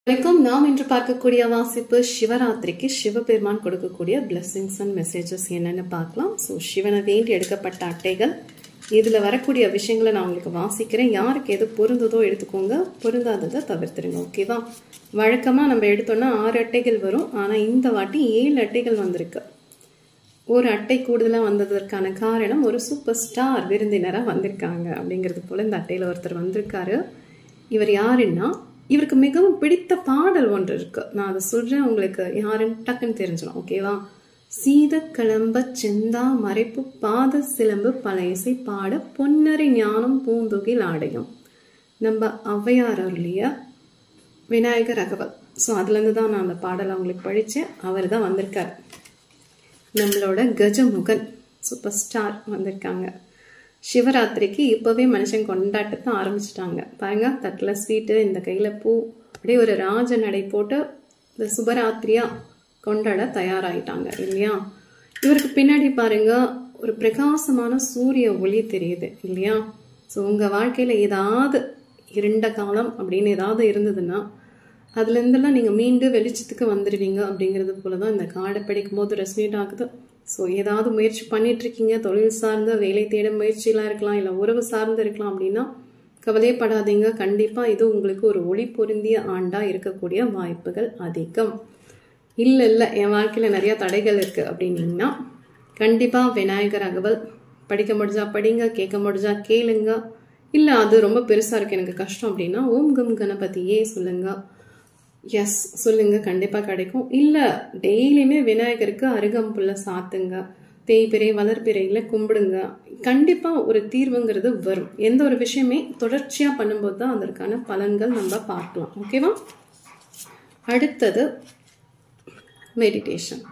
வணக்கம். நாம் இன்று பார்க்கக்கூடிய வாசிப்பு சிவராத்திரிக்கு சிவபெருமான் கொடுக்கக்கூடிய பிளெஸிங்ஸ் அண்ட் மெசேஜஸ் என்னன்னு பார்க்கலாம். ஸோ சிவனை வேண்டி எடுக்கப்பட்ட அட்டைகள், இதில் வரக்கூடிய விஷயங்களை நான் உங்களுக்கு வாசிக்கிறேன். யாருக்கு எது பொருந்ததோ எடுத்துக்கோங்க, பொருந்தாததை தவிர்த்துருங்க. ஓகேவா? வழக்கமாக நம்ம எடுத்தோன்னா 6 அட்டைகள் வரும். ஆனால் இந்த வாட்டி 7 அட்டைகள் வந்திருக்கு. ஒரு அட்டை கூடுதலாக வந்ததற்கான காரணம் ஒரு சூப்பர் ஸ்டார் விருந்தினராக வந்திருக்காங்க அப்படிங்கிறது போல் இந்த அட்டையில் ஒருத்தர் வந்திருக்காரு. இவர் யாருன்னா, இவருக்கு மிகவும் பிடித்த பாடல் ஒன்று இருக்கு. நான் அதை சொல்றேன், உங்களுக்கு யாருன்னு டக்குன்னு தெரிஞ்சிடும். ஓகேவா? சீத கிளம்ப செந்தா மறைப்பு பாத சிலம்பு பல இசை பாட பொன்னரை ஞானம் பூந்துகில் ஆடையும். நம்ம ஔவையார் அருளிய விநாயகர் அகவல். ஸோ அதுலேருந்து தான் நான் அந்த பாடலை அவங்களுக்கு படித்தேன். அவர் தான் வந்திருக்கார். நம்மளோட கஜமுகன் சூப்பர் ஸ்டார் வந்திருக்காங்க. சிவராத்திரிக்கு இப்போவே மனுஷன் கொண்டாட்டத்தை ஆரம்பிச்சிட்டாங்க. பாருங்க, தட்டில் ஸ்வீட்டு, இந்த கையில் பூ, அப்படியே ஒரு ராஜ நடை போட்டு இந்த சுபராத்திரியா கொண்டாட தயாராகிட்டாங்க இல்லையா? இவருக்கு பின்னாடி பாருங்க ஒரு பிரகாசமான சூரிய ஒளி தெரியுது இல்லையா? ஸோ உங்கள் வாழ்க்கையில் ஏதாவது இருண்ட காலம் அப்படின்னு ஏதாவது இருந்ததுன்னா அதுலேருந்தெல்லாம் நீங்கள் மீண்டும் வெளிச்சத்துக்கு வந்துடுவீங்க அப்படிங்கிறது போல தான் இந்த காடை படிக்கும் போது ரெஸ்னேட் ஆகுது. ஸோ ஏதாவது முயற்சி பண்ணிகிட்ருக்கீங்க, தொழில் சார்ந்த வேலை தேட முயற்சியெலாம் இருக்கலாம், இல்லை உறவு சார்ந்து இருக்கலாம். அப்படின்னா கவலைப்படாதீங்க. கண்டிப்பாக இது உங்களுக்கு ஒரு ஒளி பொருந்திய ஆண்டாக இருக்கக்கூடிய வாய்ப்புகள் அதிகம். இல்லை என் வாழ்க்கையில் நிறையா தடைகள் இருக்குது அப்படின்னீங்கன்னா கண்டிப்பாக விநாயகர் அகவல் படிக்க முடிஞ்சா படிங்க, கேட்க முடிஞ்சா கேளுங்க. இல்லை அது ரொம்ப பெருசாக இருக்குது, எனக்கு கஷ்டம் அப்படின்னா ஓம் கம் கணபதியே சொல்லுங்க. எஸ் சொல்லுங்க, கண்டிப்பாக கிடைக்கும். இல்லை டெய்லியுமே விநாயகருக்கு அருகம்புல்ல சாத்துங்க, தேய்பிறை வளர்பிறையில் கும்பிடுங்க. கண்டிப்பாக ஒரு தீர்வுங்கிறது வரும். எந்த ஒரு விஷயமே தொடர்ச்சியாக பண்ணும்போது தான் அதற்கான பலன்கள் நம்ம பார்க்கலாம். ஓகேவா? அடுத்தது மெடிடேஷன்,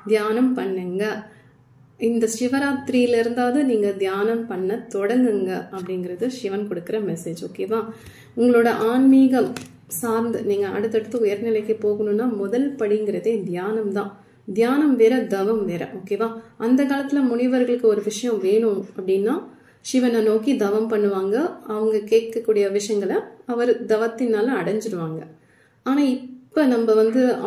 தியானம் பண்ணுங்க. இந்த சிவராத்திரியில இருந்தாவது நீங்க தியானம் பண்ண தொடங்குங்க அப்படிங்கிறது சிவன் கொடுக்குற மெசேஜ். ஓகேவா? உங்களோட ஆன்மீகம் சார்ந்து நீங்க அடுத்தடுத்து உயர்நிலைக்கு போகணும்னா முதல் படிங்கிறதே தியானம் தான். தியானம் வேற, தவம் வேற. ஓகேவா? அந்த காலத்துல முனிவர்களுக்கு ஒரு விஷயம் வேணும் அப்படின்னா சிவனை நோக்கி தவம் பண்ணுவாங்க. அவங்க கேட்கக்கூடிய விஷயங்களை அவர் தவத்தினால அடைஞ்சிடுவாங்க. ஆனா இப்ப நம்ம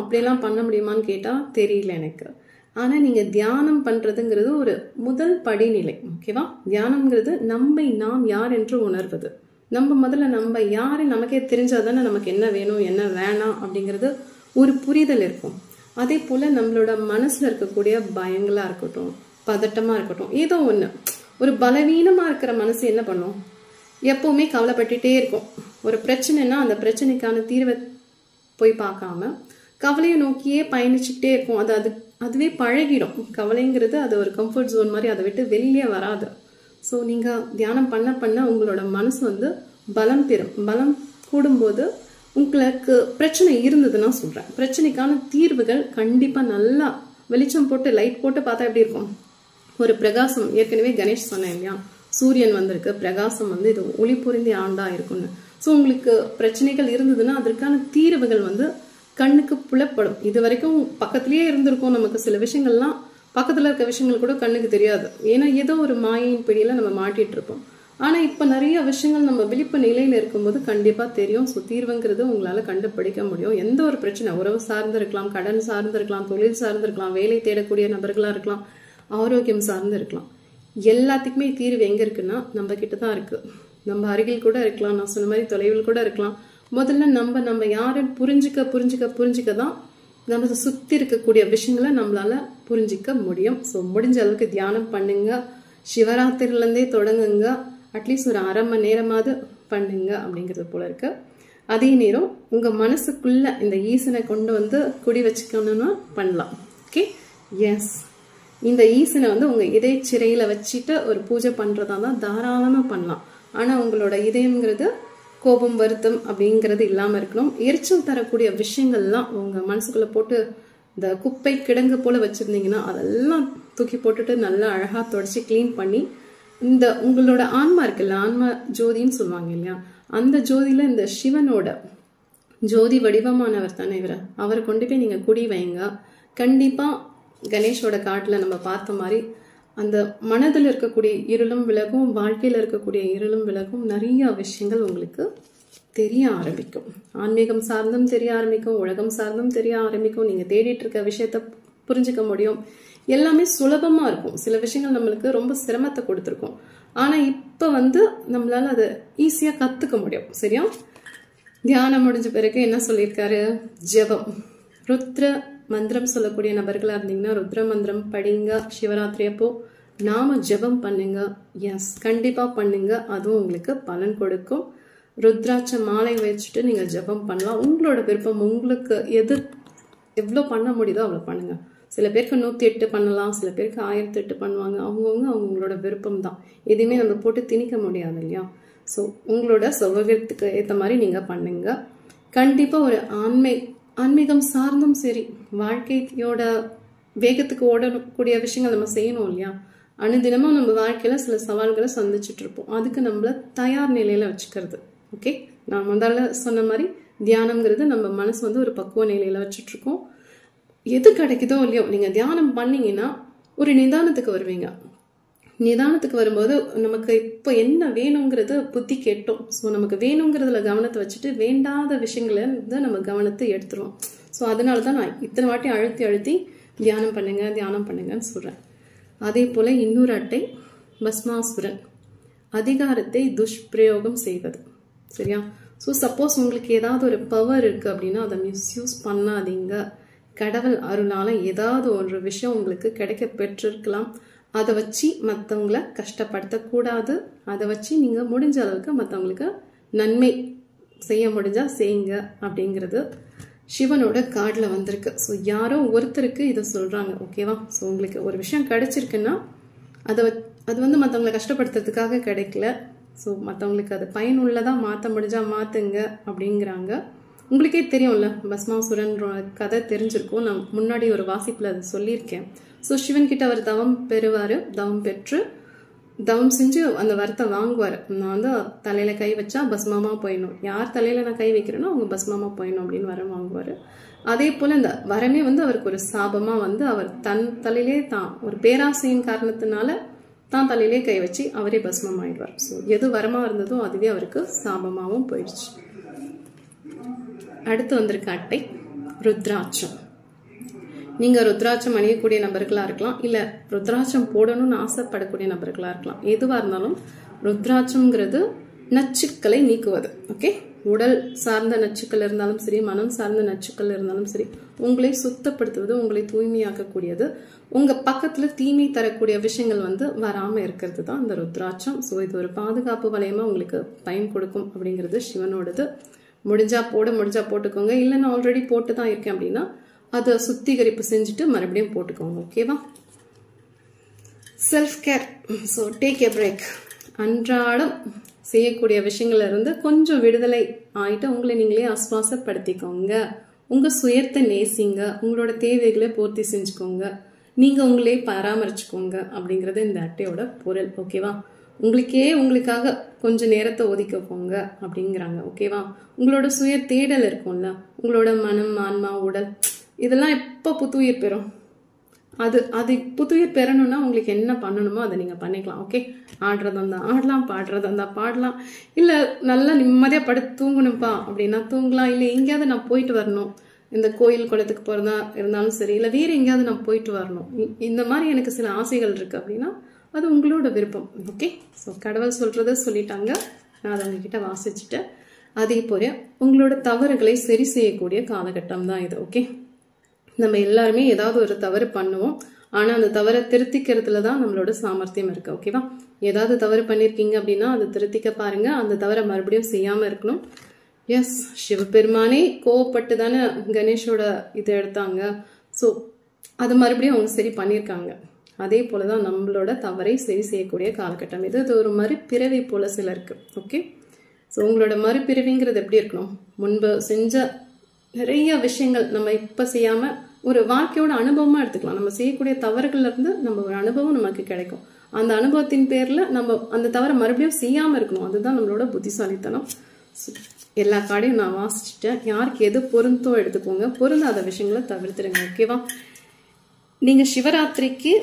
அப்படியெல்லாம் பண்ண முடியுமான்னு கேட்டா தெரியல எனக்கு. ஆனா நீங்க தியானம் பண்றதுங்கிறது ஒரு முதல் படிநிலை. ஓகேவா? தியானம்ங்கிறது நம்மை நாம் யார் என்று உணர்வது. நம்ம முதல்ல நம்ம யாரு நமக்கே தெரிஞ்சாதானே நமக்கு என்ன வேணும் என்ன வேணாம் அப்படிங்கிறது ஒரு புரிதல் இருக்கும். அதே போல நம்மளோட மனசுல இருக்கக்கூடிய பயங்களா இருக்கட்டும், பதட்டமா இருக்கட்டும், ஏதோ ஒண்ணு, ஒரு பலவீனமா இருக்கிற மனசு என்ன பண்ணும்? எப்பவுமே கவலைப்பட்டுட்டே இருக்கும். ஒரு பிரச்சனைனா அந்த பிரச்சனைக்கான தீர்வை போய் பார்க்காம கவலையை நோக்கியே பயணிச்சுக்கிட்டே இருக்கும். அதுவே பழகிடும். கவலைங்கிறது அது ஒரு கம்ஃபர்ட் ஜோன் மாதிரி, அதை விட்டு வெளியே வராது. ஸோ நீங்கள் தியானம் பண்ண உங்களோட மனசு பலம் பெறும். பலம் கூடும்போது உங்களுக்கு பிரச்சனை இருந்ததுன்னா சொல்கிறேன், பிரச்சனைக்கான தீர்வுகள் கண்டிப்பாக நல்லா வெளிச்சம் போட்டு லைட் போட்டு பார்த்தா எப்படி இருக்கும்? ஒரு பிரகாசம். ஏற்கனவே கணேஷ் சொன்னேன் இல்லையா, சூரியன் வந்திருக்கு, பிரகாசம் இது ஒளி பொருந்திய ஆண்டா இருக்குன்னு. ஸோ உங்களுக்கு பிரச்சனைகள் இருந்ததுன்னா அதற்கான தீர்வுகள் கண்ணுக்கு புலப்படும். இது வரைக்கும் பக்கத்திலேயே இருந்திருக்கும். நமக்கு சில விஷயங்கள்லாம் பக்கத்துல இருக்க விஷயங்கள் கூட கண்ணுக்கு தெரியாது. ஏன்னா ஏதோ ஒரு மாயின் பிடியில நம்ம மாட்டிட்டு இருப்போம். ஆனா இப்ப நிறைய விஷயங்கள் நம்ம விழிப்பு நிலையில இருக்கும்போது கண்டிப்பா தெரியும். ஸோ தீர்வுங்கிறது உங்களால கண்டுபிடிக்க முடியும். எந்த ஒரு பிரச்சனை, உறவு சார்ந்து இருக்கலாம், கடன் சார்ந்து இருக்கலாம், தொழில் சார்ந்து இருக்கலாம், வேலை தேடக்கூடிய நபர்களா இருக்கலாம், ஆரோக்கியம் சார்ந்து இருக்கலாம், எல்லாத்துக்குமே தீர்வு எங்க இருக்குன்னா நம்ம கிட்டதான் இருக்கு. நம்ம அருகில் கூட இருக்கலாம், நான் சொன்ன மாதிரி தொலைவில் கூட இருக்கலாம். முதல்ல நம்ம யாருன்னு புரிஞ்சுக்க தான் நம்ம சுத்தி இருக்கக்கூடிய விஷயங்களை நம்மளால புரிஞ்சிக்க முடியும். ஸோ முடிஞ்ச அளவுக்கு தியானம் பண்ணுங்க. சிவராத்திரிலேருந்தே தொடங்குங்க. அட்லீஸ்ட் ஒரு அரை மணி நேரமாவது பண்ணுங்க அப்படிங்கிறது போல இருக்கு. அதே நேரம் உங்க மனசுக்குள்ள இந்த ஈசனை கொண்டு குடி வச்சுக்கணும்னா பண்ணலாம். ஓகே? எஸ், இந்த ஈசனை உங்க இதய சிறையில வச்சுட்டு ஒரு பூஜை பண்றதா தான் தாராளமா பண்ணலாம். ஆனா உங்களோட இதயம்ங்கிறது கோபம் வருத்தம் அப்படிங்கிறது இல்லாம இருக்கணும். எரிச்சல் தரக்கூடிய விஷயங்கள்லாம் உங்க மனசுக்குள்ள போட்டு இந்த குப்பை கிடங்கு போல வச்சிருந்தீங்கன்னா அதெல்லாம் தூக்கி போட்டுட்டு நல்லா அழகா தொடச்சி கிளீன் பண்ணி இந்த உங்களோட ஆன்மா இருக்குல்ல, ஆன்மா ஜோதின்னு சொல்லுவாங்க இல்லையா, அந்த ஜோதியில இந்த சிவனோட ஜோதி வடிவமானவர் தானே இவர், அவரை கொண்டு போய் நீங்க குடி வைங்க. கண்டிப்பா கணேஷோட காட்டுல நம்ம பார்த்த மாதிரி அந்த மனதில் இருக்கக்கூடிய இருளும் விலகும், வாழ்க்கையில் இருக்கக்கூடிய இருளும் விலகும், நிறைய விஷயங்கள் உங்களுக்கு தெரிய ஆரம்பிக்கும். ஆன்மீகம் சார்ந்தும் தெரிய ஆரம்பிக்கும், உலகம் சார்ந்தும் தெரிய ஆரம்பிக்கும். நீங்க தேடிட்டு இருக்க விஷயத்த புரிஞ்சுக்க முடியும். எல்லாமே சுலபமா இருக்கும். சில விஷயங்கள் நம்மளுக்கு ரொம்ப சிரமத்தை கொடுத்துருக்கோம். ஆனா இப்ப நம்மளால அதை ஈஸியா கத்துக்க முடியும். சரியா? தியானம் முடிஞ்ச பிறகு என்ன சொல்லியிருக்காரு? ஜெபம். ருத்ர மந்திரம் சொல்லக்கூடிய நபர்களா இருந்தீங்கன்னா ருத்ர மந்திரம் படிங்க. சிவராத்திரி அப்போ நாம ஜெபம் பண்ணுங்க. எஸ், கண்டிப்பா பண்ணுங்க. அதுவும் உங்களுக்கு பலன் கொடுக்கும். ருத்ராட்ச மாலை வச்சுட்டு நீங்க ஜெபம் பண்ணலாம். உங்களோட விருப்பம். உங்களுக்கு எவ்வளவு பண்ண முடியுதோ அவ்வளவு பண்ணுங்க. சில பேருக்கு 108 பண்ணலாம், சில பேருக்கு 1008 பண்ணுவாங்க. அவங்களோட விருப்பம் தான். எதுவுமே நம்ம போட்டு திணிக்க முடியாது இல்லையா? ஸோ உங்களோட சௌகரியத்துக்கு ஏற்ற மாதிரி நீங்க பண்ணுங்க. கண்டிப்பா ஒரு ஆன்மீகம் சார்ந்தும் சரி, வாழ்க்கையோட வேகத்துக்கு ஓடக்கூடிய விஷயங்கள் நம்ம செய்யணும் இல்லையா? அனுதினமும் நம்ம வாழ்க்கையில சில சவால்களை சந்திச்சுட்டு இருப்போம். அதுக்கு நம்மள தயார் நிலையில வச்சுக்கிறது. ஓகே, நான் முதல்ல சொன்ன மாதிரி தியானம்ங்கிறது நம்ம மனசு ஒரு பக்குவ நிலையில வச்சுட்டு இருக்கோம். எது கிடைக்குதோ இல்லையோ, நீங்க தியானம் பண்ணீங்கன்னா ஒரு நிதானத்துக்கு வருவீங்க. நிதானத்துக்கு வரும்போது நமக்கு இப்போ என்ன வேணுங்கிறது புத்தி கேட்டோம். ஸோ நமக்கு வேணுங்கிறதுல கவனத்தை வச்சுட்டு வேண்டாத விஷயங்கள நம்ம கவனத்தை எடுத்துருவோம். ஸோ அதனாலதான் நான் இத்தனை வாட்டி அழுத்தி தியானம் பண்ணுங்கன்னு சொல்றேன். அதே போல இன்னொரு அட்டை பஸ்மாசுரன், அதிகாரத்தை துஷ்பிரயோகம் செய்வது. சரியா? ஸோ சப்போஸ் உங்களுக்கு ஏதாவது ஒரு பவர் இருக்கு அப்படின்னா அதை மிஸ்யூஸ் பண்ணாதீங்க. கடவுள் அருளால ஏதாவது ஒரு விஷயம் உங்களுக்கு கிடைக்க பெற்றிருக்கலாம். அதை வச்சு மற்றவங்களை கஷ்டப்படுத்தக்கூடாது. அதை வச்சு நீங்க முடிஞ்ச அளவுக்கு மற்றவங்களுக்கு நன்மை செய்ய முடிஞ்சா செய்யுங்க அப்படிங்கிறது சிவனோட கார்டுல வந்திருக்கு. ஸோ யாரோ ஒருத்தருக்கு இதை சொல்றாங்க. ஓகேவா? ஸோ உங்களுக்கு ஒரு விஷயம் கிடைச்சிருக்குன்னா அது மற்றவங்களை கஷ்டப்படுத்துறதுக்காக கிடைக்கல. ஸோ மற்றவங்களுக்கு அது பயனுள்ளதா மாற்ற முடிஞ்சா மாத்துங்க அப்படிங்கிறாங்க. உங்களுக்கே தெரியும்ல, பஸ்மாசுரன் கதை தெரிஞ்சிருக்கும். நான் முன்னாடி ஒரு வாசிப்புல அதை சொல்லியிருக்கேன். ஸோ சிவன் கிட்ட அவர் தவம் பெறுவாரு. தவம் பெற்று தவம் செஞ்சு அந்த வரத்தை வாங்குவாரு. நான் தலையில கை வச்சா பஸ்மமா போயிடணும், யார் தலையில நான் கை வைக்கிறேனோ அவங்க பஸ்மமா போயிடணும் அப்படின்னு வரம் வாங்குவாரு. அதே போல இந்த வரமே அவருக்கு ஒரு சாபமா அவர் தன் தலையிலே தான் ஒரு பேராசையின் காரணத்தினால தான் தலையிலே கை வச்சு அவரே பஸ்மம் ஆயிடுவார். ஸோ எது வரமா இருந்ததோ அதுவே அவருக்கு சாபமாவும் போயிடுச்சு. அடுத்து வந்திருக்க அட்டை ருத்ராட்சம். நீங்க ருத்ராட்சம் அணியக்கூடிய நபர்களா இருக்கலாம், இல்ல ருத்ராட்சம் போடணும்னு ஆசைப்படக்கூடிய நபர்களா இருக்கலாம். எதுவா இருந்தாலும் ருத்ராட்சம்ங்கிறது நச்சுக்களை நீக்குவது. ஓகே, உடல் சார்ந்த நச்சுக்கள் இருந்தாலும் சரி, மனம் சார்ந்த நச்சுக்கள் இருந்தாலும் சரி, உங்களை சுத்தப்படுத்துவது, உங்களை தூய்மையாக்கக்கூடியது. உங்க பக்கத்துல தீமை தரக்கூடிய விஷயங்கள் வராம இருக்கிறது தான் இந்த ருத்ராட்சம். ஸோ இது ஒரு பாதுகாப்பு வளையமா உங்களுக்கு பயன் கொடுக்கும் அப்படிங்கிறது சிவனோடது. முடிஞ்சா போட்டுக்கோங்க. இல்லை நான் ஆல்ரெடி போட்டு தான் இருக்கேன் அப்படின்னா அதை சுத்திகரிப்பு செஞ்சுட்டு மறுபடியும் போட்டுக்கோங்க. ஓகேவா? Self care. So take a break. அன்றாடம் செய்யக்கூடிய விஷயங்கள்ல இருந்து கொஞ்சம் விடுதலை ஆயிட்டு உங்களை நீங்களே ஆஸ்வாசப்படுத்திக்கோங்க. உங்க சுயத்தை நேசிங்க. உங்களோட தேவைகளை பூர்த்தி செஞ்சுக்கோங்க. நீங்க உங்களே பராமரிச்சுக்கோங்க அப்படிங்கறது இந்த அட்டையோட பொருள். ஓகேவா? உங்களுக்காக கொஞ்சம் நேரத்தை ஒதுக்க போங்க அப்படிங்கிறாங்க. ஓகேவா? உங்களோட சுய தேடல் இருக்கும்ல, உங்களோட மனம், ஆன்மா, உடல், இதெல்லாம் எப்ப புத்துயிர் பெறும்? அது புத்துயிர் பெறணும்னா உங்களுக்கு என்ன பண்ணணுமோ அதை நீங்க பண்ணிக்கலாம். ஓகே, ஆடுறதா இருந்தா ஆடலாம், பாடுறதா இருந்தா பாடலாம், இல்ல நல்லா நிம்மதியா படுத்து தூங்கணும்ப்பா அப்படின்னா தூங்கலாம். இல்ல எங்கேயாவது நான் போயிட்டு வரணும், இந்த கோயில் குளத்துக்கு போறதா இருந்தாலும் சரி, இல்ல வேற எங்கேயாவது நான் போயிட்டு வரணும், இந்த மாதிரி எனக்கு சில ஆசைகள் இருக்கு அப்படின்னா அது உங்களோட விருப்பம். ஓகே, ஸோ கடவுள் சொல்றத சொல்லிட்டாங்க, நான் அதை உங்ககிட்ட வாசிச்சுட்டேன். அதே போல உங்களோட தவறுகளை சரி செய்யக்கூடிய காலகட்டம் தான் இது. ஓகே, நம்ம எல்லாருமே ஏதாவது ஒரு தவறு பண்ணுவோம். ஆனா அந்த தவறை திருத்திக்கிறதுல தான் நம்மளோட சாமர்த்தியம் இருக்கு. ஓகேவா? ஏதாவது தவறு பண்ணிருக்கீங்க அப்படின்னா அதை திருத்திக்க பாருங்க. அந்த தவறை மறுபடியும் செய்யாம இருக்கணும். எஸ், சிவபெருமானே கோவப்பட்டு தானே கணேஷோட இதை எடுத்தாங்க. ஸோ அது மறுபடியும் அவங்க சரி பண்ணியிருக்காங்க. அதே போலதான் நம்மளோட தவறை சரி செய்யக்கூடிய காலகட்டம் இது. இது ஒரு மறுபிறவி போல சிலருக்கு. ஓகே, ஸோ உங்களோட மறுபிறவிங்கிறது எப்படி இருக்கணும்? முன்பு செஞ்ச நிறைய விஷயங்கள் நம்ம இப்ப செய்யாம ஒரு வாழ்க்கையோட அனுபவமா எடுத்துக்கலாம். நம்ம செய்யக்கூடிய தவறுகள்ல இருந்து நம்ம ஒரு அனுபவம் நமக்கு கிடைக்கும். அந்த அனுபவத்தின் பேர்ல நம்ம அந்த தவறை மறுபடியும் செய்யாம இருக்கணும். அதுதான் நம்மளோட புத்திசாலித்தனம். எல்லா கார்டையும் நான் வாசிச்சுட்டேன். யாருக்கு எது பொருந்தோ எடுத்துக்கோங்க, பொருந்தாத விஷயங்களை தவிர்த்துடுங்க. ஓகேவா? நீங்க சிவராத்திரிக்கு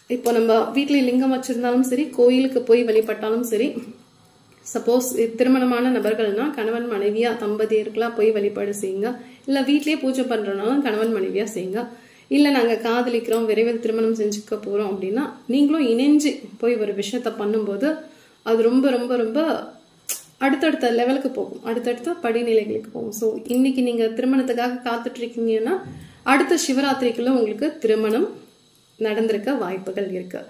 இப்போ நம்ம வீட்டுல லிங்கம் வச்சிருந்தாலும் சரி, கோயிலுக்கு போய் வழிபட்டாலும் சரி, சப்போஸ் திருமணமான நபர்கள்னா கணவன் மனைவியா தம்பதியர்களா போய் வழிபாடு செய்யுங்க. இல்ல வீட்லயே பூஜை பண்றதுனாலும் கணவன் மனைவியா செய்யுங்க. இல்ல நாங்க காதலிக்கிறோம், விரைவில் திருமணம் செஞ்சுக்க போறோம் அப்படின்னா நீங்களும் இணைஞ்சு போய் ஒரு விஷயத்த பண்ணும்போது அது ரொம்ப ரொம்ப ரொம்ப அடுத்தடுத்த லெவலுக்கு போகும், அடுத்தடுத்த படிநிலைகளுக்கு போகும். ஸோ இன்னைக்கு நீங்க திருமணத்துக்காக காத்துட்டு இருக்கீங்கன்னா அடுத்த சிவராத்திரிக்குள்ள உங்களுக்கு திருமணம் நடந்திருக்க வாய்ப்புகள் இருக்கு.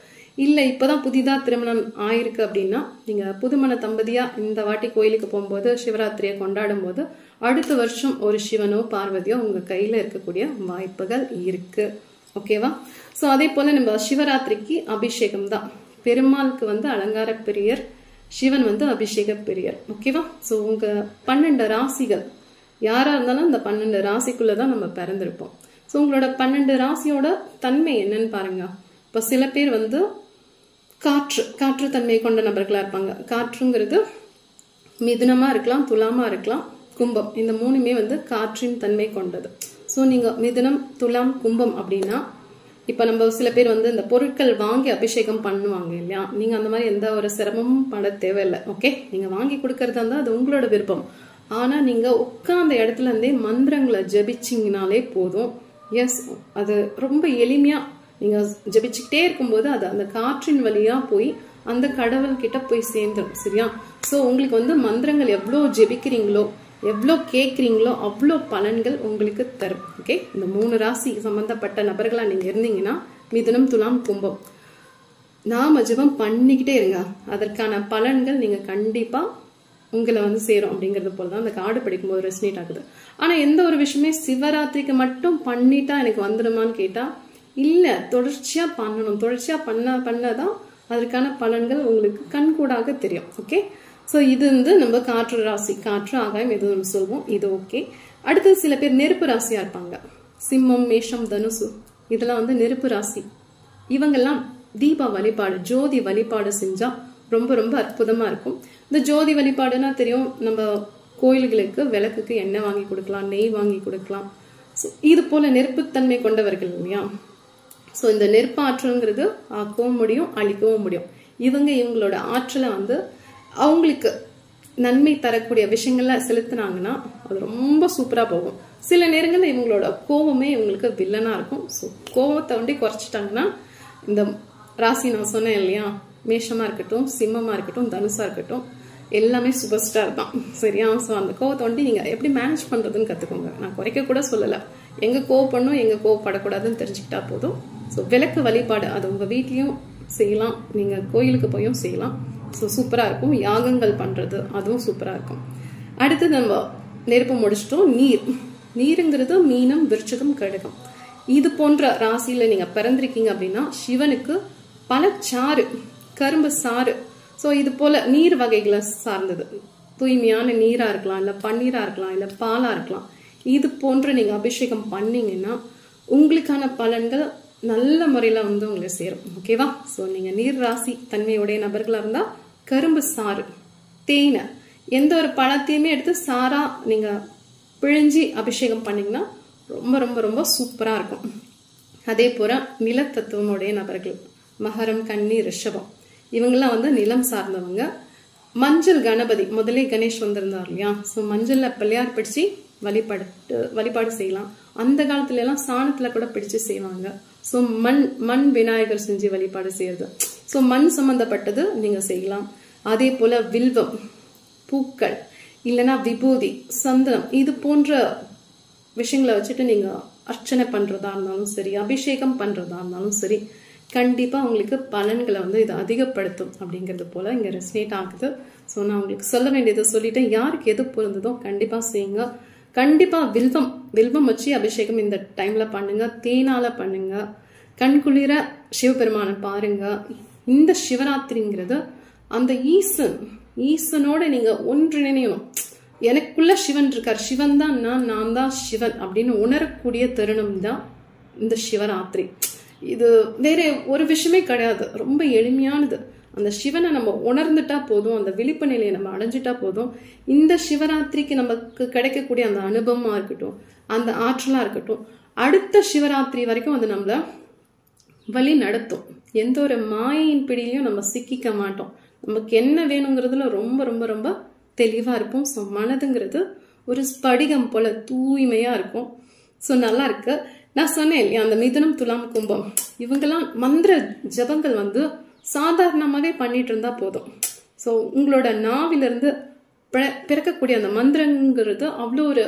இல்ல இப்பதான் புதிதா திருமணம் ஆயிருக்கு அப்படின்னா நீங்க புதுமண தம்பதியா இந்த வாட்டி கோயிலுக்கு போகும்போது சிவராத்திரியை கொண்டாடும் போது அடுத்த வருஷம் ஒரு சிவனோ பார்வதியோ உங்க கையில இருக்கக்கூடிய வாய்ப்புகள் இருக்கு. ஓகேவா? சோ அதே போல நம்ம சிவராத்திரிக்கு அபிஷேகம் தான். பெருமாளுக்கு அலங்கார பிரியர், சிவன் அபிஷேக பிரியர். ஓகேவா? சோ உங்க 12 ராசிகள் யாரா இருந்தாலும் அந்த 12 ராசிக்குள்ளதான் நம்ம பிறந்திருப்போம். சோ உங்களோட 12 ராசியோட தன்மை என்னன்னு பாருங்க. இப்ப சில பேர் காற்று தன்மை கொண்ட நபர்களா இருப்பாங்க. காற்றுங்கிறது மிதுனமா இருக்கலாம், துலாமா இருக்கலாம், கும்பம். இந்த மூணுமே காற்றின் தன்மை கொண்டது. சோ நீங்க மிதுனம், துலாம், கும்பம் அப்படின்னா இப்ப நம்ம சில பேர் இந்த பொருட்கள் வாங்கி அபிஷேகம் பண்ணுவாங்க இல்லையா, நீங்க அந்த மாதிரி எந்த ஒரு சிரமமும் பட தேவையில்லை. ஓகே, நீங்க வாங்கி கொடுக்கறதா இருந்தா அது உங்களோட விருப்பம். ஆனா நீங்க உட்கார்ந்த இடத்துல இருந்தே மந்திரங்களை ஜபிச்சிங்கனாலே போதும். எஸ், அது ரொம்ப எளிமையா நீங்க ஜபிச்சுக்கிட்டே இருக்கும்போது அது அந்த காற்றின் வழியா போய் அந்த கடவுள் கிட்ட போய் சேர்ந்துடும். சரியா? சோ உங்களுக்கு மந்திரங்கள் எவ்வளவு ஜபிக்கிறீங்களோ, எவ்வளவு கேட்கறீங்களோ அவ்வளோ பலன்கள் உங்களுக்கு தரும். ஓகே, இந்த 3 ராசி சம்பந்தப்பட்ட நபர்களா நீங்க இருந்தீங்கன்னா மிதுனம், துலாம், கும்பம், நாம ஜபம் பண்ணிக்கிட்டே இருங்க. அதற்கான பலன்கள் நீங்க கண்டிப்பா உங்களை சேரும். அப்படிங்கறது போலதான் அந்த கார்டு படிக்கும்போது ரெசனேட் ஆகுது. ஆனா எந்த ஒரு விஷயமே சிவராத்திரிக்கு மட்டும் பண்ணிட்டா எனக்கு வந்துடுமான்னு கேட்டா இல்ல, தொடர்ச்சியா பண்ணணும். தொடர்ச்சியா பண்ணதான் அதற்கான பலன்கள் உங்களுக்கு கண்கூடாக தெரியும். ஓகே, சோ இது நம்ம காற்று ராசி, காற்று, ஆகாயம் எது ஒன்று சொல்வோம். இது ஓகே. அடுத்து சில பேர் நெருப்பு ராசியா இருப்பாங்க. சிம்மம், மேஷம், தனுசு, இதெல்லாம் நெருப்பு ராசி. இவங்கெல்லாம் தீப வழிபாடு, ஜோதி வழிபாடு செஞ்சா ரொம்ப ரொம்ப அற்புதமா இருக்கும். இந்த ஜோதி வழிபாடுன்னா தெரியும், நம்ம கோயில்களுக்கு விளக்குக்கு எண்ணெய் வாங்கி கொடுக்கலாம், நெய் வாங்கி கொடுக்கலாம். இது போல நெருப்புத்தன்மை கொண்டவர்கள் இல்லையா. சோ இந்த நெருப்பு ஆற்றல்ங்கிறது ஆக்கவும் முடியும், அழிக்கவும் முடியும். இவங்களோட ஆற்றலை அவங்களுக்கு நன்மை தரக்கூடிய விஷயங்கள்ல செலுத்தினாங்கன்னா அது ரொம்ப சூப்பரா போகும். சில நேரங்கள்ல இவங்களோட கோபமே இவங்களுக்கு வில்லனா இருக்கும். ஸோ கோபத்தை குறைச்சிட்டாங்கன்னா இந்த ராசி நான் சொன்னேன் இல்லையா, மேஷமா இருக்கட்டும், சிம்மமா இருக்கட்டும், தனுசா இருக்கட்டும், எல்லாமே சூப்பர் ஸ்டார் தான். சரியா? ஸோ அந்த கோவத்தை நீங்க எப்படி மேனேஜ் பண்றதுன்னு கத்துக்கோங்க. நான் குறைக்க கூட சொல்லல, எங்க கோவப்படணும் எங்க கோவப்படக்கூடாதுன்னு தெரிஞ்சுக்கிட்டா போதும். ஸோ விளக்கு வழிபாடு அது உங்க வீட்லயும் செய்யலாம், நீங்க கோயிலுக்கு போயும் செய்யலாம். ஸோ சூப்பரா இருக்கும். யாகங்கள் பண்றது அதுவும் சூப்பரா இருக்கும். அடுத்து நம்ம நெருப்பு முடிச்சிட்டோம். நீருங்கிறது மீனம், விருச்சிகம், கடகம். இது போன்ற ராசியில நீங்க பிறந்திருக்கீங்க அப்படின்னா சிவனுக்கு பழச்சாறு, கரும்பு சாறு, சோ இது போல நீர் வகைகளை சார்ந்தது, தூய்மையான நீரா இருக்கலாம், இல்ல பன்னீரா இருக்கலாம், இல்ல பாலா இருக்கலாம், இது போன்ற நீங்க அபிஷேகம் பண்ணீங்கன்னா உங்களுக்கான பலன்கள் நல்ல முறையில உங்களுக்கு சேரும். ஓகேவா? சோ நீங்க நீர் ராசி தன்மையுடைய நபர்களா இருந்தா கரும்பு சாறு, தேனை, எந்த ஒரு பழத்தையுமே எடுத்து சாரா நீங்க பிழிஞ்சி அபிஷேகம் பண்ணீங்கன்னா ரொம்ப ரொம்ப ரொம்ப சூப்பரா இருக்கும். அதே போல நிலத்தத்துவமுடைய நபர்கள் மகரம், கன்னி, ரிஷபம், இவங்கெல்லாம் நிலம் சார்ந்தவங்க. மஞ்சள் கணபதி, முதலே கணேஷ் வந்திருந்தார் இல்லையா, ஸோ மஞ்சள்ல பிள்ளையார் பிடிச்சி வழிபாடு செய்யலாம். அந்த காலத்துல எல்லாம் சாணத்துல கூட பிடிச்சு செய்வாங்க. ஸோ மண் விநாயகர் செஞ்சு வழிபாடு செய்யறது. ஸோ மண் சம்பந்தப்பட்டது நீங்க செய்யலாம். அதே போல வில்வம், பூக்கள், இல்லைன்னா விபூதி, சந்தனம், இது போன்ற விஷயங்களை வச்சுட்டு நீங்க அர்ச்சனை பண்றதா இருந்தாலும் சரி, அபிஷேகம் பண்றதா இருந்தாலும் சரி, கண்டிப்பா உங்களுக்கு பலன்களை இது அதிகப்படுத்தும். அப்படிங்கிறது போல இங்க ரெசனேட் ஆகுது. ஸோ நான் உங்களுக்கு சொல்ல வேண்டியதை சொல்லிட்டேன். யாருக்கு எது பொருந்ததோ கண்டிப்பா செய்யுங்க. கண்டிப்பா வில்வம் வச்சு அபிஷேகம் இந்த டைம்ல பண்ணுங்க, தேனால பண்ணுங்க, கண்குளிர சிவபெருமான பாருங்க. இந்த சிவராத்திரிங்கிறது அந்த ஈசனோட நீங்க ஒன்றிணையணும். எனக்குள்ள சிவன் இருக்கார், சிவன் தான் நான் தான் சிவன் அப்படின்னு உணரக்கூடிய தருணம் தான் இந்த சிவராத்திரி. இது வேற ஒரு விஷயமே கிடையாது, ரொம்ப எளிமையானது. அந்த சிவனை நம்ம உணர்ந்துட்டா போதும், அந்த விழிப்பு நிலையை நம்ம அடைஞ்சிட்டா போதும். இந்த சிவராத்திரிக்கு நமக்கு கிடைக்கக்கூடிய அந்த அனுபவமா இருக்கட்டும், அந்த ஆற்றலா இருக்கட்டும், அடுத்த சிவராத்திரி வரைக்கும் அது நம்மள வழி நடத்தும். எந்த ஒரு மாயையின் பிடியிலையும் நம்ம சிக்கிக்க மாட்டோம். நமக்கு என்ன வேணுங்கிறதுல ரொம்ப ரொம்ப ரொம்ப தெளிவா இருப்போம். ஸோ மனதுங்கிறது ஒரு ஸ்படிகம் போல தூய்மையா இருக்கும். ஸோ நல்லா இருக்கு. நான் சொன்னேன் இல்லையா, அந்த மிதுனம், துலாம், கும்பம் இவங்கெல்லாம் மந்திர ஜபங்கள் வந்து சாதாரணமாவே பண்ணிட்டு இருந்தா போதும். ஸோ உங்களோட நாவிலிருந்து பிறக்கக்கூடிய அந்த மந்திரங்கிறது அவ்வளோ ஒரு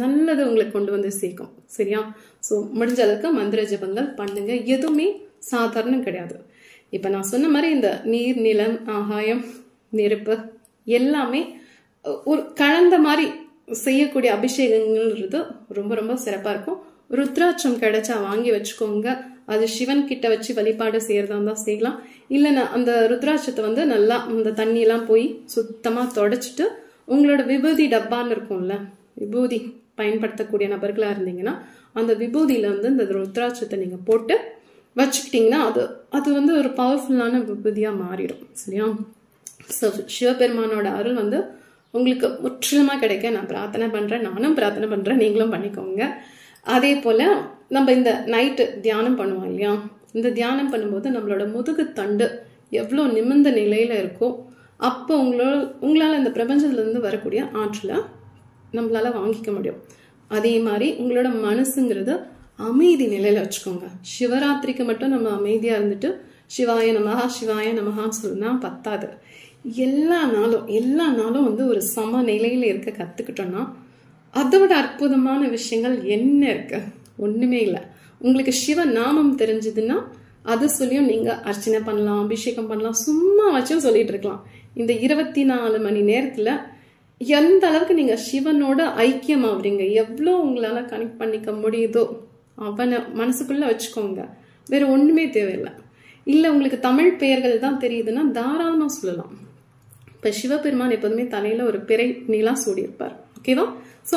நல்லது உங்களுக்கு கொண்டு வந்து சேர்க்கும். சரியா? ஸோ முடிஞ்ச அளவுக்கு மந்திர ஜபங்கள் பண்ணுங்க. எதுவுமே சாதாரணம் கிடையாது. இப்ப நான் சொன்ன மாதிரி இந்த நீர், நிலம், ஆகாயம், நெருப்பு எல்லாமே ஒரு கலந்த மாதிரி செய்யக்கூடிய அபிஷேகங்கள்ன்றது ரொம்ப ரொம்ப சிறப்பா இருக்கும். ருத்ராட்சம் கிடைச்சா வாங்கி வச்சுக்கோங்க. அது சிவன் கிட்ட வச்சு வழிபாடு செய்யறதா இருந்தா செய்யலாம். இல்லைன்னா அந்த ருத்ராட்சத்தை வந்து நல்லா அந்த தண்ணி எல்லாம் போய் சுத்தமா தொடச்சிட்டு உங்களோட விபூதி டப்பான்னு இருக்கும்ல, விபூதி பயன்படுத்தக்கூடிய நபர்களா இருந்தீங்கன்னா அந்த விபூதியில வந்து இந்த ருத்ராட்சத்தை நீங்க போட்டு வச்சுக்கிட்டீங்கன்னா அது வந்து ஒரு பவர்ஃபுல்லான விபூதியா மாறிடும். சரியா? ஸோ சிவபெருமானோட அருள் வந்து உங்களுக்கு முற்றிலுமா கிடைக்க நான் பிரார்த்தனை பண்றேன். நானும் பிரார்த்தனை பண்றேன், நீங்களும் பண்ணிக்கோங்க. அதே போல நம்ம இந்த நைட்டு தியானம் பண்ணுவோம் இல்லையா, இந்த தியானம் பண்ணும்போது நம்மளோட முதுகு தண்டு எவ்வளோ நிமிர்ந்த நிலையில இருக்கோ அப்போ உங்களால இந்த பிரபஞ்சத்துல இருந்து வரக்கூடிய ஆற்றலை நம்மளால வாங்கிக்க முடியும். அதே மாதிரி உங்களோட மனசுங்கிறது அமைதி நிலையில வச்சுக்கோங்க. சிவராத்திரிக்கு மட்டும் நம்ம அமைதியா இருந்துட்டு சிவாய நமஹா சிவாய நமஹான்னு சொன்னா பத்தாது. எல்லா நாளும் வந்து ஒரு சம நிலையில இருக்க கத்துக்கிட்டோம்னா அதோட அற்புதமான விஷயங்கள் என்ன இருக்கு? ஒண்ணுமே இல்லை. உங்களுக்கு சிவ நாமம் தெரிஞ்சதுன்னா அது சொல்லியும் நீங்க அர்ச்சனை பண்ணலாம், அபிஷேகம் பண்ணலாம், சும்மா வச்சும் சொல்லிட்டு இருக்கலாம். இந்த 24 மணி நேரத்துல எந்த அளவுக்கு நீங்க சிவனோட ஐக்கியம் ஆகுறீங்க, எவ்வளோ உங்களால கனெக்ட் பண்ணிக்க முடியுதோ அவனை மனசுக்குள்ள வச்சுக்கோங்க. வேற ஒண்ணுமே தேவையில்லை. இல்ல உங்களுக்கு தமிழ் பெயர்கள் தான் தெரியுதுன்னா தாராளமா சொல்லலாம். இப்ப சிவபெருமான் எப்போதுமே தலையில ஒரு பிறை நிலா சூடியிருப்பார். ஓகேவா? ஸோ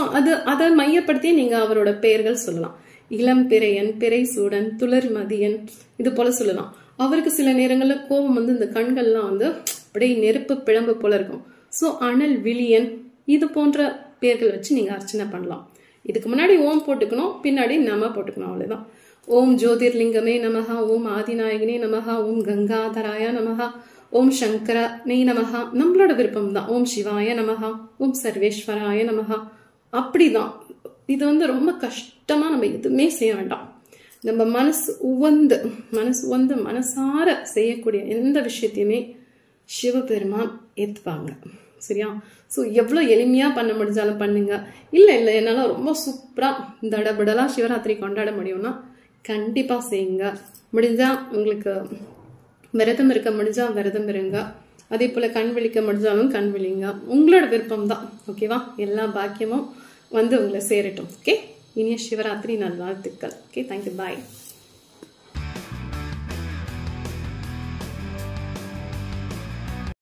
அதை மையப்படுத்தி நீங்க அவரோட பெயர்கள் சொல்லலாம். இளம் பிறையன், பிறை சூடன், துளர்மதியன், இது போல சொல்லலாம். அவருக்கு சில நேரங்கள்ல கோபம் வந்து இந்த கண்கள்லாம் வந்து அப்படியே நெருப்பு பிழம்பு போல இருக்கும். ஸோ அனல் விழியன், இது போன்ற பெயர்கள் வச்சு நீங்க அர்ச்சனை பண்ணலாம். இதுக்கு முன்னாடி ஓம் போட்டுக்கணும், பின்னாடி நம போட்டுக்கணும், அவ்வளவுதான். ஓம் ஜோதிர்லிங்கமே நமஹா, ஓம் ஆதிநாயகனே நமஹா, ஓம் கங்காதராய நமஹா, ஓம் சங்கரனே நமஹா, நம்மளோட விருப்பம் தான். ஓம் சிவாய நமஹா, ஓம் சர்வேஸ்வராய நமஹா. அப்படிதான். இது வந்து ரொம்ப கஷ்டமா நம்ம எதுவுமே செய்ய வேண்டாம். நம்ம மனசு உவந்து மனசார செய்யக்கூடிய எந்த விஷயத்தையுமே சிவபெருமான் ஏத்துப்பாங்க. சரியா? ஸோ எவ்வளோ எளிமையா பண்ண முடிஞ்சாலும் பண்ணுங்க. இல்லை என்னால ரொம்ப சூப்பரா தடபடலா சிவராத்திரி கொண்டாட முடியும்னா கண்டிப்பா செய்யுங்க. முடிஞ்சா உங்களுக்கு விரதம் இருக்க முடிஞ்சா விரதம் இருங்க. அதே போல கண் விழிக்க முடிஞ்சாலும் கண் விழிங்க. உங்களோட விருப்பம் தான். ஓகேவா? எல்லா பாக்கியமும் வந்து உங்களை சேரட்டும். ஓகே, இனிய சிவராத்திரி நல்வாழ்த்துக்கள். ஓகே, தேங்க்யூ, பாய்.